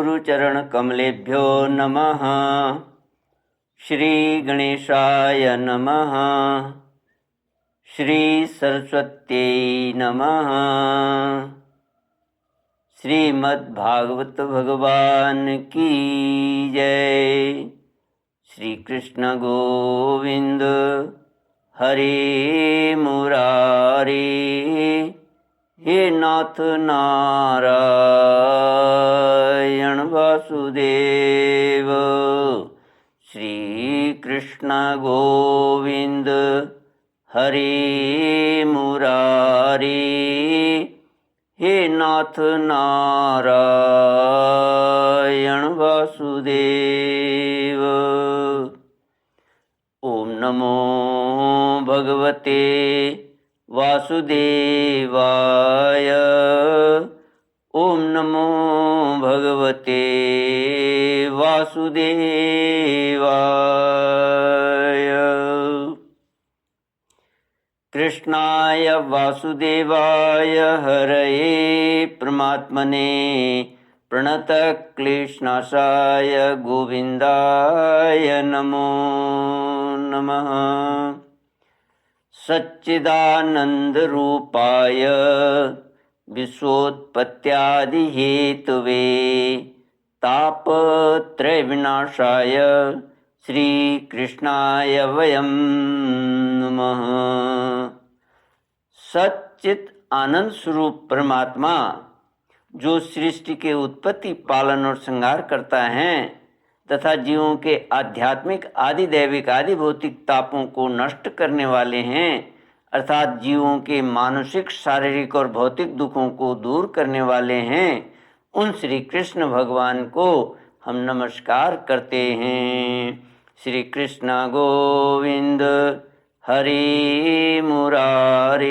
गुरुचरणकमलेभ्यो नमः। श्रीगणेशाय नमः। श्रीसरस्वत्यै नमः। श्रीमद्भागवत भगवान की जय। श्री कृष्ण गोविंद हरे मुरारी, हे नाथ नारायण वासुदेव। श्री कृष्ण गोविंद हरे मुरारी, हे नाथ नारायण वासुदेव। ओम नमो भगवते वासुदेवाय। ओम नमो भगवते वासुदेवाय। कृष्णाय वासुदेवाय हरये परमात्मने प्रणतक्लेशनाशाय गोविन्दाय नमो नमः। सच्चिदानन्दरूपाय विश्वोत्पत्त्यादिहेतवे तापत्रयविनाशाय श्रीकृष्णाय वयं नमः। सच्चित आनंद स्वरूप परमात्मा जो सृष्टि के उत्पत्ति, पालन और संहार करता है तथा जीवों के आध्यात्मिक, आदि दैविक, आदि भौतिक तापों को नष्ट करने वाले हैं, अर्थात जीवों के मानसिक, शारीरिक और भौतिक दुखों को दूर करने वाले हैं, उन श्री कृष्ण भगवान को हम नमस्कार करते हैं। श्री कृष्ण गोविंद हरे मुरारी,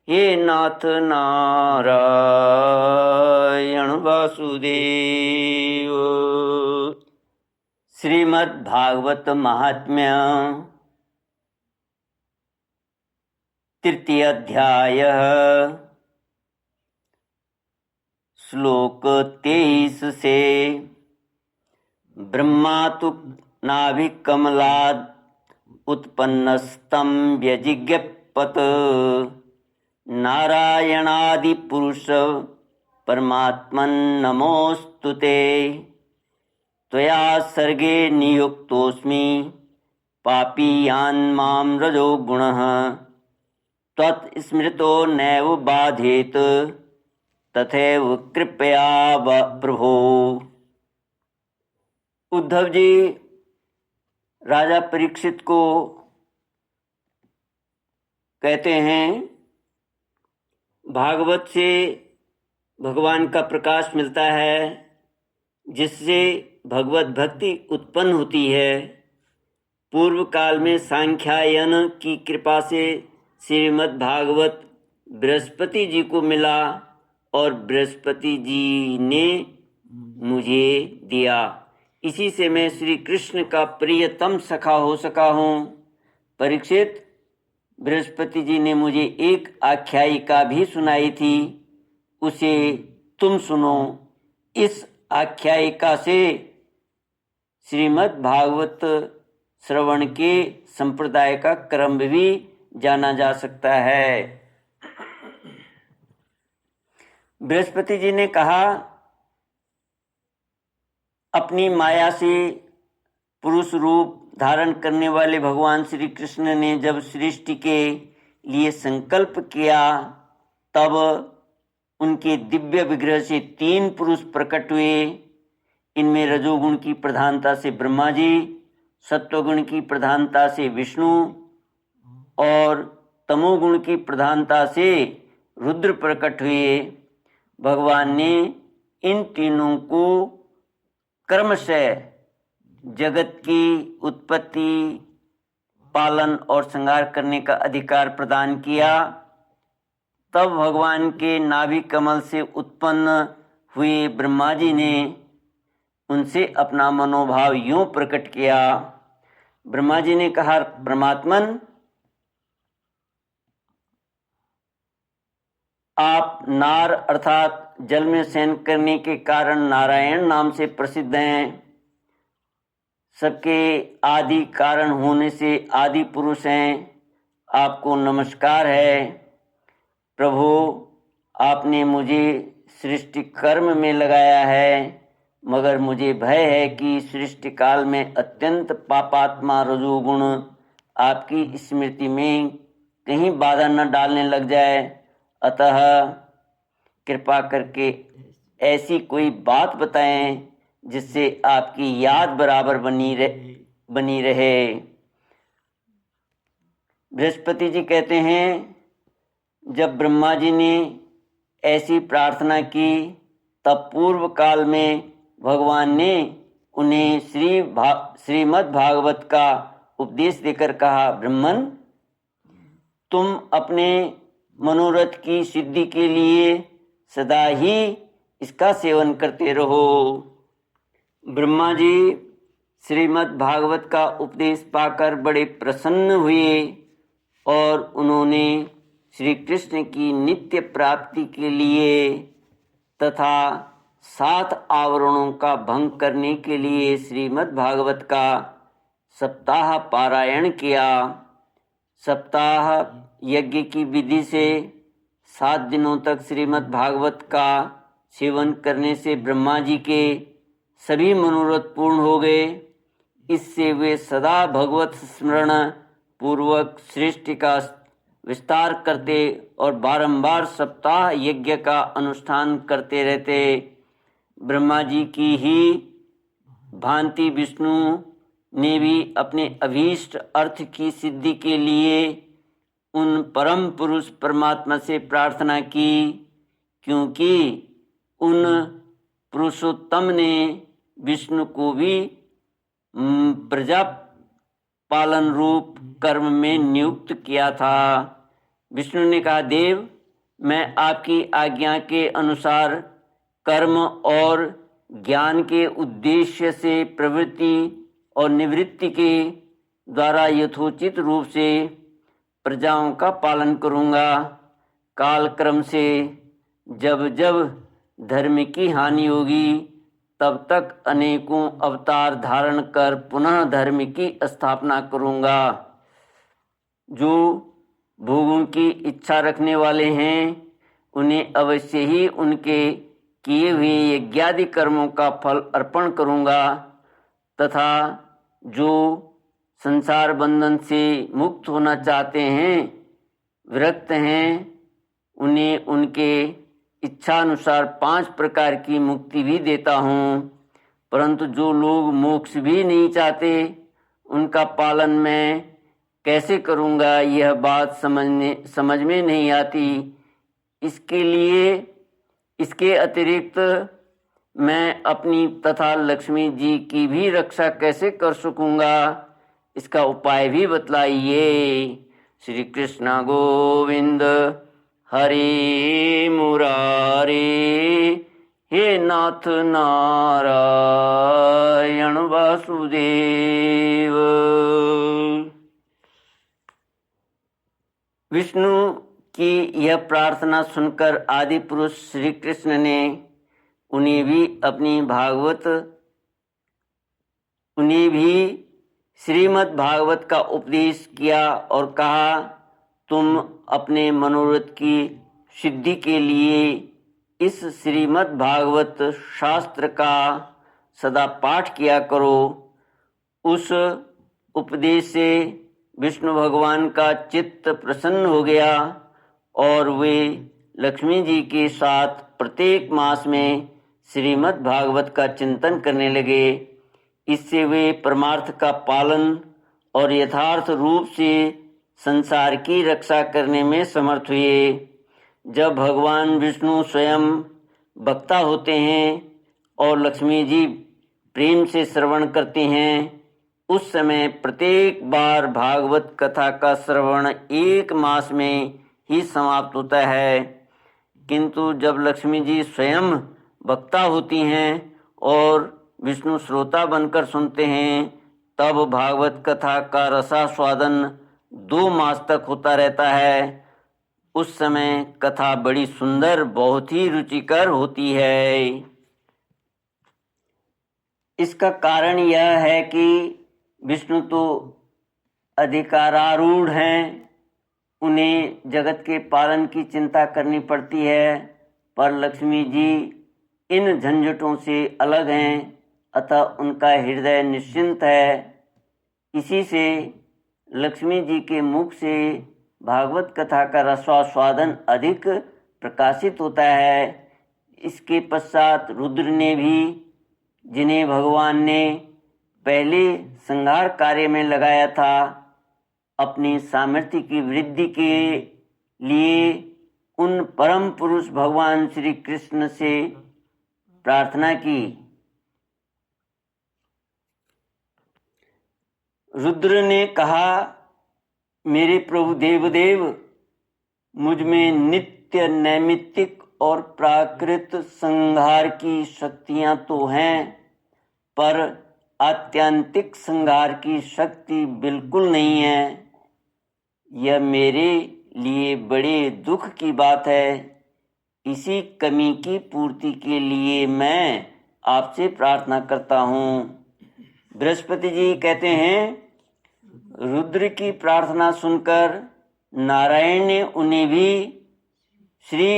हे नाथ नारायण वासुदेव। श्रीमद्भागवत महात्म्य तृतीय अध्याय श्लोक 23 से। ब्रह्मा तु नाभिकमलाद् उत्पन्नस्तं व्यजिज्ञप्त नारायणादि पुरुष परमात्मन्नमोस्तुते। त्वया सर्गे नियुक्तोऽस्मि पापीयान् मां रजो गुणः त्वत्स्मृतो नैव बाधेत तथैव कृपया प्रभो। उद्धव जी राजा परीक्षित को कहते हैं, भागवत से भगवान का प्रकाश मिलता है, जिससे भगवत भक्ति उत्पन्न होती है। पूर्व काल में सांख्यायन की कृपा से श्रीमद् भागवत बृहस्पति जी को मिला और बृहस्पति जी ने मुझे दिया। इसी से मैं श्री कृष्ण का प्रियतम सखा हो सका हूँ। परीक्षित, बृहस्पति जी ने मुझे एक आख्यायिका भी सुनाई थी, उसे तुम सुनो। इस आख्यायिका से श्रीमद् भागवत श्रवण के संप्रदाय का क्रम भी जाना जा सकता है। बृहस्पति जी ने कहा, अपनी माया से पुरुष रूप धारण करने वाले भगवान श्री कृष्ण ने जब सृष्टि के लिए संकल्प किया, तब उनके दिव्य विग्रह से 3 पुरुष प्रकट हुए। इनमें रजोगुण की प्रधानता से ब्रह्मा जी, सत्वगुण की प्रधानता से विष्णु और तमोगुण की प्रधानता से रुद्र प्रकट हुए। भगवान ने इन तीनों को क्रमशः जगत की उत्पत्ति, पालन और संहार करने का अधिकार प्रदान किया। तब भगवान के नाभि कमल से उत्पन्न हुए ब्रह्मा जी ने उनसे अपना मनोभाव यूं प्रकट किया। ब्रह्मा जी ने कहा, परमात्मन, आप नार अर्थात जल में शयन करने के कारण नारायण नाम से प्रसिद्ध हैं। सबके आदि कारण होने से आदि पुरुष हैं। आपको नमस्कार है। प्रभु, आपने मुझे सृष्टि कर्म में लगाया है, मगर मुझे भय है कि सृष्टि काल में अत्यंत पापात्मा रजोगुण आपकी स्मृति में कहीं बाधा न डालने लग जाए। अतः कृपा करके ऐसी कोई बात बताएं जिससे आपकी याद बराबर बनी रहे। बृहस्पति जी कहते हैं, जब ब्रह्मा जी ने ऐसी प्रार्थना की तब पूर्व काल में भगवान ने उन्हें श्रीमद् भागवत का उपदेश देकर कहा, ब्रह्मन, तुम अपने मनोरथ की सिद्धि के लिए सदा ही इसका सेवन करते रहो। ब्रह्मा जी श्रीमद् भागवत का उपदेश पाकर बड़े प्रसन्न हुए और उन्होंने श्री कृष्ण की नित्य प्राप्ति के लिए तथा 7 आवरणों का भंग करने के लिए श्रीमद् भागवत का सप्ताह पारायण किया। सप्ताह यज्ञ की विधि से 7 दिनों तक श्रीमद् भागवत का सेवन करने से ब्रह्मा जी के सभी मनोरथ पूर्ण हो गए। इससे वे सदा भगवत स्मरण पूर्वक सृष्टि का विस्तार करते और बारंबार सप्ताह यज्ञ का अनुष्ठान करते रहते। ब्रह्मा जी की ही भांति विष्णु ने भी अपने अभीष्ट अर्थ की सिद्धि के लिए उन परम पुरुष परमात्मा से प्रार्थना की, क्योंकि उन पुरुषोत्तम ने विष्णु को भी प्रजा पालन रूप कर्म में नियुक्त किया था। विष्णु ने कहा, देव, मैं आपकी आज्ञा के अनुसार कर्म और ज्ञान के उद्देश्य से प्रवृत्ति और निवृत्ति के द्वारा यथोचित रूप से प्रजाओं का पालन करूँगा। कालक्रम से जब जब धर्म की हानि होगी तब तक अनेकों अवतार धारण कर पुनः धर्म की स्थापना करूँगा। जो भोगों की इच्छा रखने वाले हैं उन्हें अवश्य ही उनके किए हुए यज्ञादि कर्मों का फल अर्पण करूँगा, तथा जो संसार बंधन से मुक्त होना चाहते हैं, विरक्त हैं, उन्हें उनके इच्छानुसार 5 प्रकार की मुक्ति भी देता हूँ। परंतु जो लोग मोक्ष भी नहीं चाहते, उनका पालन मैं कैसे करूँगा, यह बात समझ में नहीं आती। इसके अतिरिक्त मैं अपनी तथा लक्ष्मी जी की भी रक्षा कैसे कर सकूँगा, इसका उपाय भी बतलाइए। श्री कृष्ण गोविंद हरे मुरारे, हे नाथ नारायण वासुदेव। विष्णु की यह प्रार्थना सुनकर आदि पुरुष श्री कृष्ण ने उन्हें भी श्रीमद् भागवत का उपदेश किया और कहा, तुम अपने मनोरथ की सिद्धि के लिए इस श्रीमद् भागवत शास्त्र का सदा पाठ किया करो। उस उपदेश से विष्णु भगवान का चित्त प्रसन्न हो गया और वे लक्ष्मी जी के साथ प्रत्येक मास में श्रीमद् भागवत का चिंतन करने लगे। इससे वे परमार्थ का पालन और यथार्थ रूप से संसार की रक्षा करने में समर्थ हुए। जब भगवान विष्णु स्वयं वक्ता होते हैं और लक्ष्मी जी प्रेम से श्रवण करते हैं, उस समय प्रत्येक बार भागवत कथा का श्रवण 1 मास में ही समाप्त होता है। किंतु जब लक्ष्मी जी स्वयं वक्ता होती हैं और विष्णु श्रोता बनकर सुनते हैं, तब भागवत कथा का रसास्वादन 2 मास तक होता रहता है। उस समय कथा बड़ी सुंदर, बहुत ही रुचिकर होती है। इसका कारण यह है कि विष्णु तो अधिकारारूढ़ हैं, उन्हें जगत के पालन की चिंता करनी पड़ती है, पर लक्ष्मी जी इन झंझटों से अलग हैं, अतः उनका हृदय निश्चिंत है। इसी से लक्ष्मी जी के मुख से भागवत कथा का रसास्वादन अधिक प्रकाशित होता है। इसके पश्चात रुद्र ने भी, जिन्हें भगवान ने पहले संहार कार्य में लगाया था, अपनी सामर्थ्य की वृद्धि के लिए उन परम पुरुष भगवान श्री कृष्ण से प्रार्थना की। रुद्र ने कहा, मेरे प्रभु देवदेव, मुझ में नित्य नैमित्तिक और प्राकृत संहार की शक्तियां तो हैं, पर आत्यंतिक संहार की शक्ति बिल्कुल नहीं है। यह मेरे लिए बड़े दुख की बात है। इसी कमी की पूर्ति के लिए मैं आपसे प्रार्थना करता हूँ। बृहस्पति जी कहते हैं, रुद्र की प्रार्थना सुनकर नारायण ने उन्हें भी श्री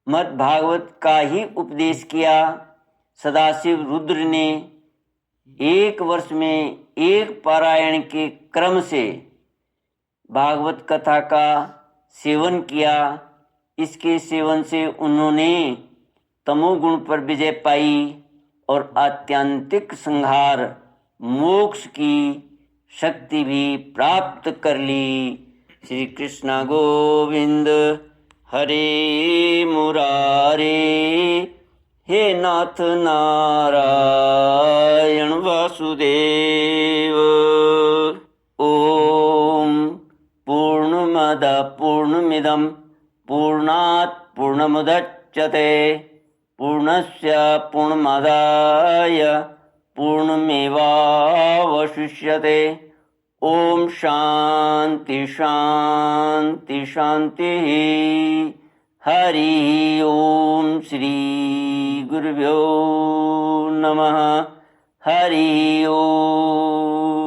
मद्भागवत का ही उपदेश किया। सदाशिव रुद्र ने 1 वर्ष में 1 पारायण के क्रम से भागवत कथा का सेवन किया। इसके सेवन से उन्होंने तमोगुण पर विजय पाई और आत्यंतिक संहार मोक्ष की शक्ति भी प्राप्त कर ली। श्री कृष्ण गोविंद हरे मुरारे, हे नाथ नारायण वासुदेव। ओम पूर्णमद पूर्णमिदं पूर्णात् पूर्णमुदच्यते पूर्णस्य पूर्णमादाय पूर्णमेवावशिष्यते। ओम शांति शांति शांति। हरि ओम श्री गुरुभ्यो नमः। हरि ओम।